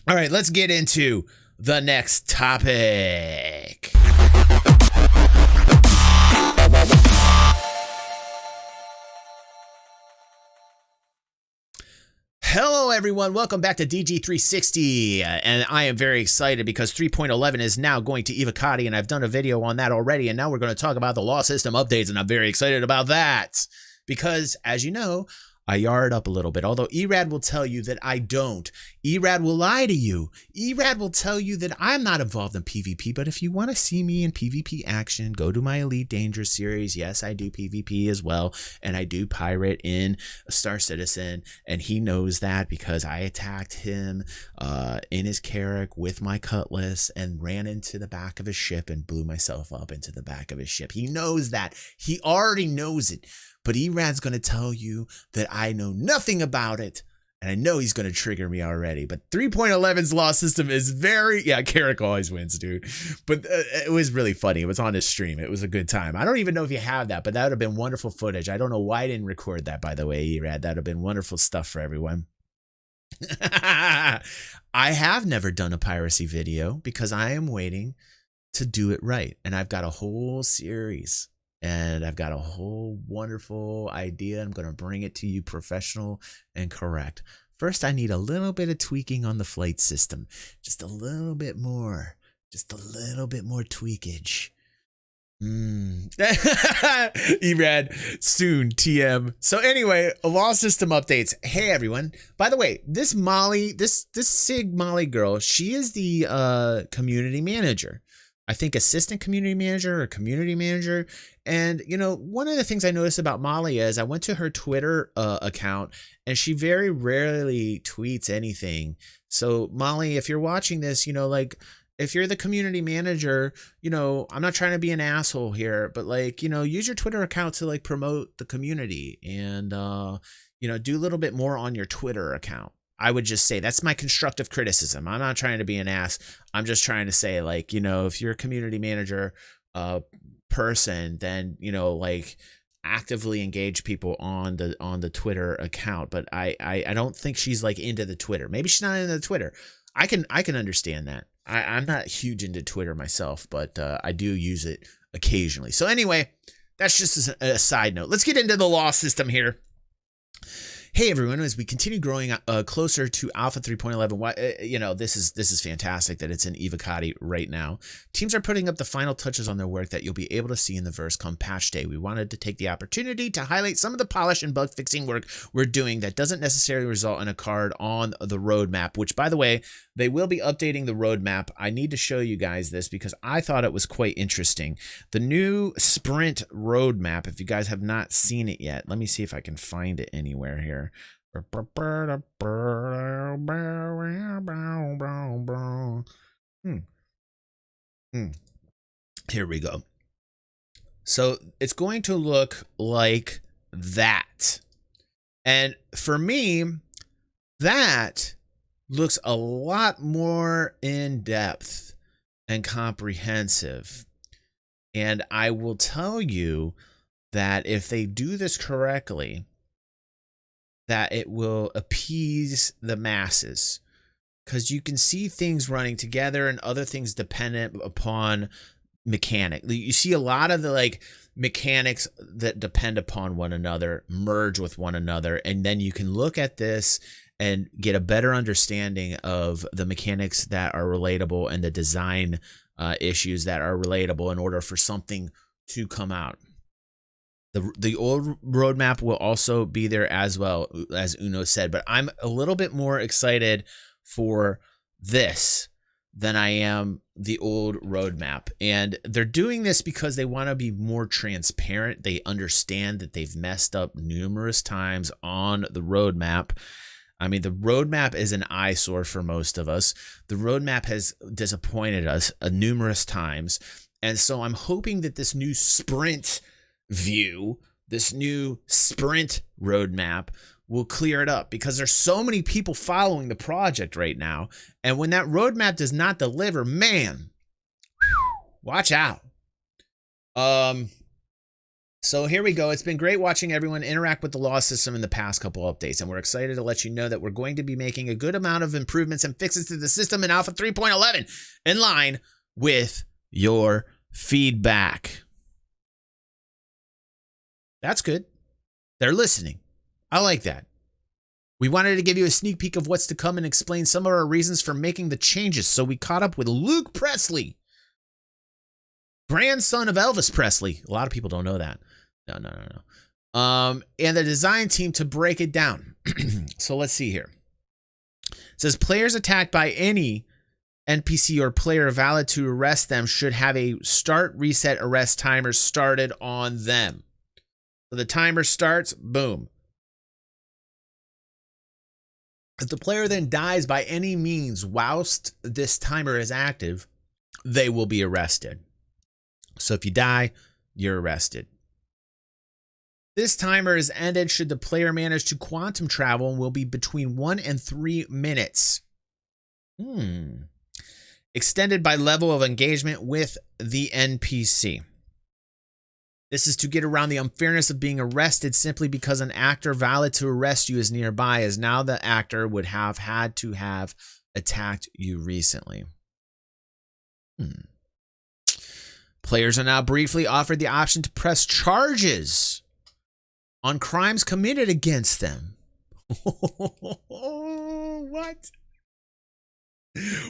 All right, let's get into the next topic. Hello, everyone. Welcome back to DG360. And I am very excited because 3.11 is now going to ecite, and I've done a video on that already. And now we're going to talk about the law system updates, and I'm very excited about that because, as you know, I yard up a little bit, although ERAD will tell you that I don't. ERAD will lie to you. ERAD will tell you that I'm not involved in PvP, but if you want to see me in PvP action, go to my Elite Dangerous series. Yes, I do PvP as well, and I do pirate in Star Citizen, and he knows that because I attacked him in his Carrack with my cutlass and ran into the back of his ship and blew myself up into the back of his ship. He knows that. He already knows it. But ERAD's going to tell you that I know nothing about it, and I know he's going to trigger me already. But 3.11's law system is very... Yeah, Carrack always wins, dude. But it was really funny. It was on his stream. It was a good time. I don't even know if you have that, but that would have been wonderful footage. I don't know why I didn't record that, by the way, ERAD. That would have been wonderful stuff for everyone. I have never done a piracy video because I am waiting to do it right. And I've got a whole series. And I've got a whole wonderful idea. I'm going to bring it to you professional and correct. First, I need a little bit of tweaking on the flight system. Just a little bit more. Just a little bit more tweakage. ERAD, soon, TM. So anyway, law system updates. Hey, everyone. By the way, this Molly, this Sig Molly girl, she is the community manager. I think assistant community manager or community manager. And, you know, one of the things I noticed about Molly is I went to her Twitter account and she very rarely tweets anything. So Molly, if you're watching this, you know, like if you're the community manager, you know, I'm not trying to be an asshole here, but like, you know, use your Twitter account to like promote the community and, you know, do a little bit more on your Twitter account. I would just say that's my constructive criticism. I'm not trying to be an ass. I'm just trying to say, like, you know, if you're a community manager person, then, you know, like actively engage people on the Twitter account. But I don't think she's like into the Twitter. Maybe she's not into the Twitter. I can understand that. I'm not huge into Twitter myself, but I do use it occasionally. So anyway, that's just a side note. Let's get into the law system here. Hey everyone, as we continue growing closer to Alpha 3.11, you know, this is fantastic that it's in ecite right now. Teams are putting up the final touches on their work that you'll be able to see in the verse come patch day. We wanted to take the opportunity to highlight some of the polish and bug fixing work we're doing that doesn't necessarily result in a card on the roadmap, which, by the way, they will be updating the roadmap. I need to show you guys this because I thought it was quite interesting. The new sprint roadmap, if you guys have not seen it yet, let me see if I can find it anywhere here. Here we go. So it's going to look like that. And for me, that looks a lot more in depth and comprehensive. And I will tell you that if they do this correctly, that it will appease the masses, because you can see things running together and other things dependent upon mechanic. You see a lot of the like mechanics that depend upon one another merge with one another, and then you can look at this and get a better understanding of the mechanics that are relatable and the design issues that are relatable in order for something to come out. The old roadmap will also be there as well, as Uno said, but I'm a little bit more excited for this than I am the old roadmap. And they're doing this because they want to be more transparent. They understand that they've messed up numerous times on the roadmap. I mean, the roadmap is an eyesore for most of us. The roadmap has disappointed us numerous times. And so I'm hoping that this new sprint view, this new sprint roadmap will clear it up, because there's so many people following the project right now. And when that roadmap does not deliver, man, watch out. So here we go. It's been great watching everyone interact with the law system in the past couple updates, and we're excited to let you know that we're going to be making a good amount of improvements and fixes to the system in Alpha 3.11 in line with your feedback. That's good. They're listening. I like that. We wanted to give you a sneak peek of what's to come and explain some of our reasons for making the changes, so we caught up with Luke Presley, grandson of Elvis Presley. A lot of people don't know that. No. And the design team to break it down. So let's see here. It says players attacked by any NPC or player valid to arrest them should have a start reset arrest timer started on them. So the timer starts, boom. If the player then dies by any means whilst this timer is active, they will be arrested. So if you die, you're arrested. This timer is ended should the player manage to quantum travel and will be between 1 and 3 minutes. Extended by level of engagement with the NPC. This is to get around the unfairness of being arrested simply because an actor valid to arrest you is nearby, as now the actor would have had to have attacked you recently. Players are now briefly offered the option to press charges on crimes committed against them. What?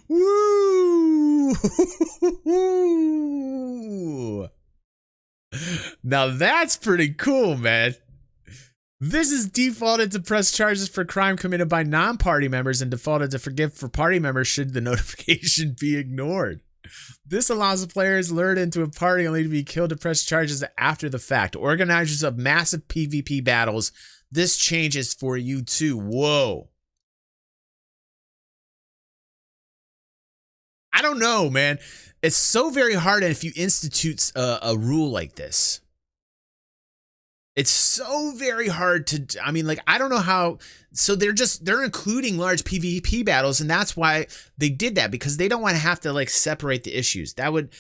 Woo! Now that's pretty cool, man. This is defaulted to press charges for crime committed by non-party members and defaulted to forgive for party members should the notification be ignored. This allows the players lured into a party only to be killed to press charges after the fact. Organizers of massive PvP battles, this changes for you too. Whoa. I don't know, man. It's so very hard if you institute a rule like this. It's so very hard to, I mean, like, I don't know how, so they're including large PvP battles, and that's why they did that, because they don't want to have to, like, separate the issues. That would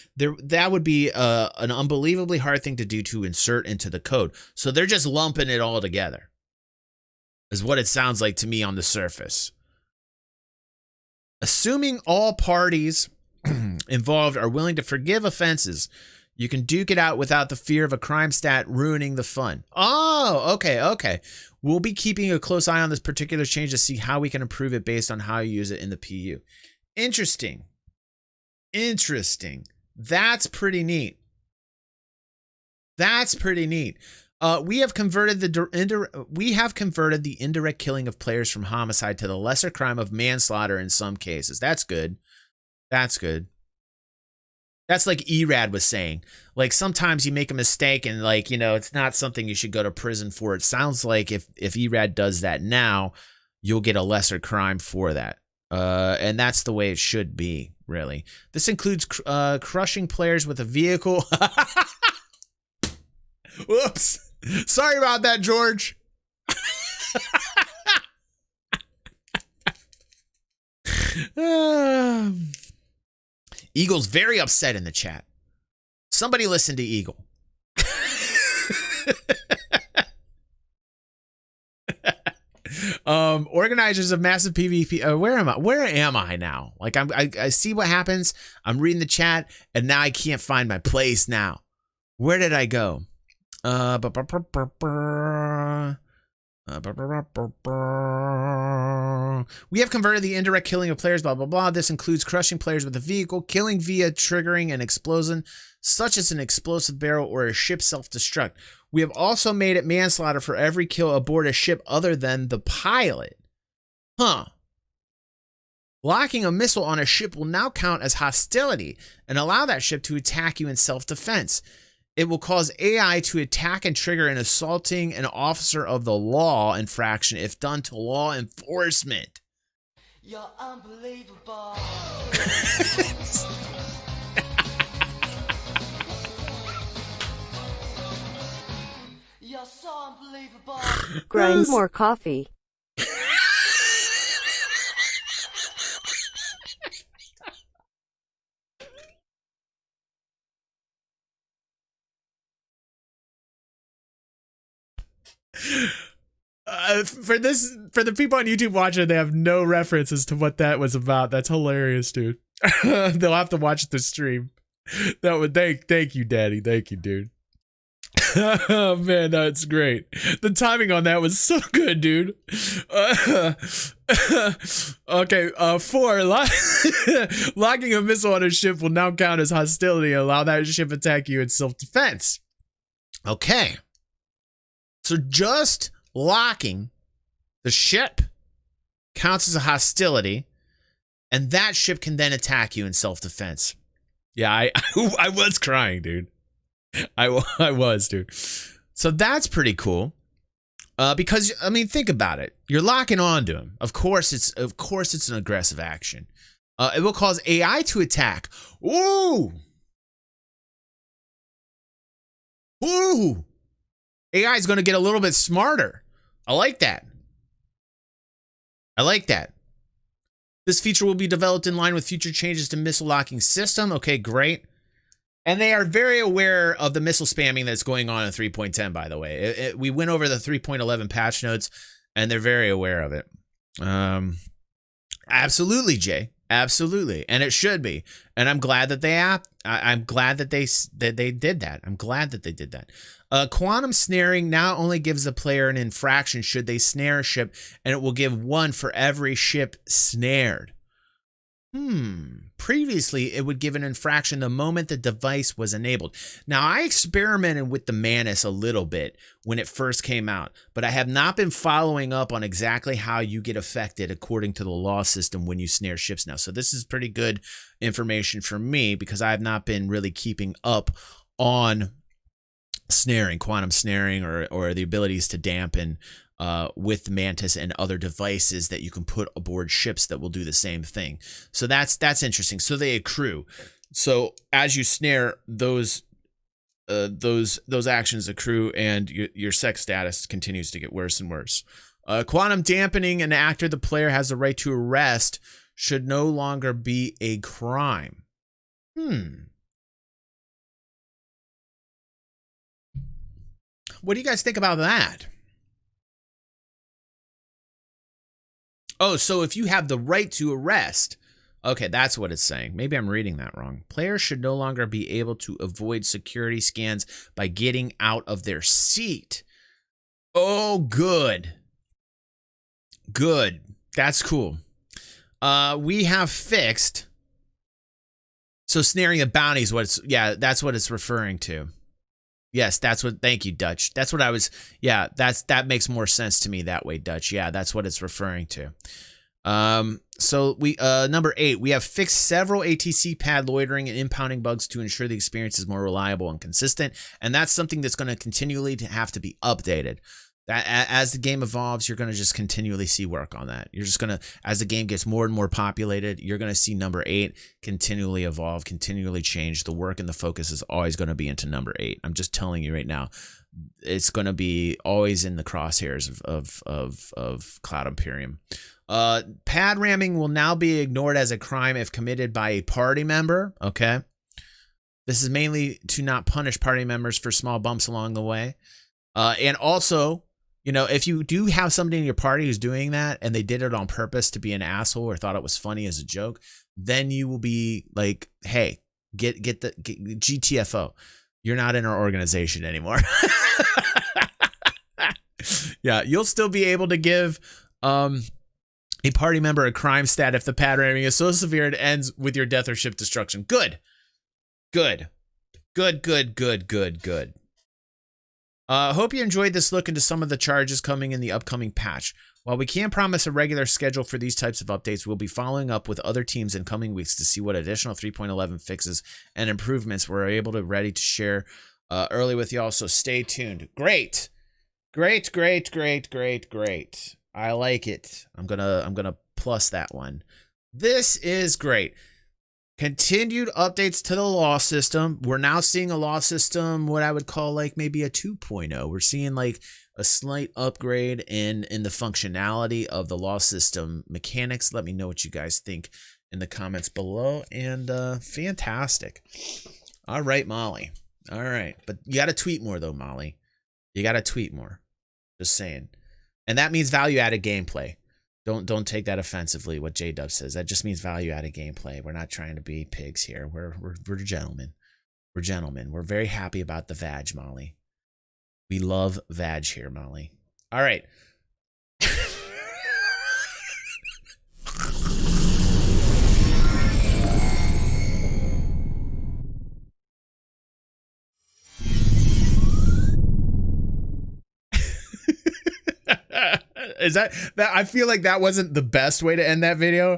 be an unbelievably hard thing to do to insert into the code. So they're just lumping it all together, is what it sounds like to me on the surface. Assuming all parties involved are willing to forgive offenses, you can duke it out without the fear of a crime stat ruining the fun. Oh, okay. We'll be keeping a close eye on this particular change to see how we can improve it based on how you use it in the PU. Interesting. That's pretty neat. We have converted the indirect killing of players from homicide to the lesser crime of manslaughter in some cases. That's good. That's like Erad was saying. Like, sometimes you make a mistake and, like, you know, it's not something you should go to prison for. It sounds like if Erad does that now, you'll get a lesser crime for that. And that's the way it should be, really. This includes crushing players with a vehicle. Whoops. Sorry about that, George. Eagle's very upset in the chat. Somebody listen to Eagle. Organizers of massive PvP. Where am I now? Like, I see what happens. I'm reading the chat, and now I can't find my place now. Where did I go? We have converted the indirect killing of players, blah, blah, blah. This includes crushing players with a vehicle, killing via triggering an explosion, such as an explosive barrel or a ship self-destruct. We have also made it manslaughter for every kill aboard a ship other than the pilot. Locking a missile on a ship will now count as hostility and allow that ship to attack you in self-defense. It will cause AI to attack and trigger an assaulting an officer of the law infraction if done to law enforcement. You're unbelievable. You're so unbelievable. Grind more coffee. For the people on YouTube watching, they have no reference as to what that was about. That's hilarious, dude. They'll have to watch the stream. That would thank you, Daddy. Thank you, dude. Oh man, that's great. The timing on that was so good, dude. Okay, 4. Locking a missile on a ship will now count as hostility and allow that ship attack you in self-defense. Okay. So just locking the ship counts as a hostility, and that ship can then attack you in self-defense. Yeah, I was crying, dude. I was, dude. So that's pretty cool. Because I mean, think about it. You're locking onto him. Of course, it's an aggressive action. It will cause AI to attack. Ooh. Ooh. AI is going to get a little bit smarter. I like that. I like that. This feature will be developed in line with future changes to missile locking system. Okay, great. And they are very aware of the missile spamming that's going on in 3.10, by the way. We went over the 3.11 patch notes, and they're very aware of it. Absolutely, Jay. Absolutely. And it should be. And I'm glad that I'm glad that they did that. I'm glad that they did that. Quantum snaring now only gives the player an infraction should they snare a ship, and it will give 1 for every ship snared. Previously, it would give an infraction the moment the device was enabled. Now, I experimented with the Manus a little bit when it first came out, but I have not been following up on exactly how you get affected according to the law system when you snare ships now. So this is pretty good information for me because I have not been really keeping up on snaring, quantum snaring, or the abilities to dampen with Mantis and other devices that you can put aboard ships that will do the same thing. So that's interesting. So they accrue. So as you snare, those actions accrue, and your sex status continues to get worse and worse. Quantum dampening an actor the player has the right to arrest should no longer be a crime. What do you guys think about that? Oh, so if you have the right to arrest, okay, that's what it's saying. Maybe I'm reading that wrong. Players should no longer be able to avoid security scans by getting out of their seat. Oh, good. Good. That's cool. We have fixed. So snaring the bounty is that's what it's referring to. Yes, thank you, Dutch. That's what I was, that makes more sense to me that way, Dutch. Yeah, that's what it's referring to. So we, number 8, we have fixed several ATC pad loitering and impounding bugs to ensure the experience is more reliable and consistent. And that's something that's going to continually have to be updated. That as the game evolves, you're going to just continually see work on that. You're just going to, as the game gets more and more populated, you're going to see number 8 continually evolve, continually change. The work and the focus is always going to be into number 8. I'm just telling you right now, it's going to be always in the crosshairs of Cloud Imperium. Pad ramming will now be ignored as a crime if committed by a party member. Okay. This is mainly to not punish party members for small bumps along the way. And also, you know, if you do have somebody in your party who's doing that and they did it on purpose to be an asshole or thought it was funny as a joke, then you will be like, hey, get GTFO. You're not in our organization anymore. Yeah, you'll still be able to give a party member a crime stat if the pad ramming is so severe it ends with your death or ship destruction. Good. Good. Good, good, good, good, good. Hope you enjoyed this look into some of the charges coming in the upcoming patch. While we can't promise a regular schedule for these types of updates, we'll be following up with other teams in coming weeks to see what additional 3.11 fixes and improvements we're ready to share early with y'all, so stay tuned. Great. Great, great, great, great, great. I like it. I'm gonna plus that one. This is great. Continued updates to the law system. We're now seeing a law system, what I would call like maybe a 2.0. We're seeing like a slight upgrade in the functionality of the law system mechanics. Let me know what you guys think in the comments below. And fantastic. All right, Molly. All right. But you got to tweet more though, Molly. You got to tweet more. Just saying. And that means value-added gameplay. Don't take that offensively, what J-Dub says. That just means value-added gameplay. We're not trying to be pigs here. We're gentlemen. We're gentlemen. We're very happy about the vag, Molly. We love vag here, Molly. All right. Is that I feel like that wasn't the best way to end that video.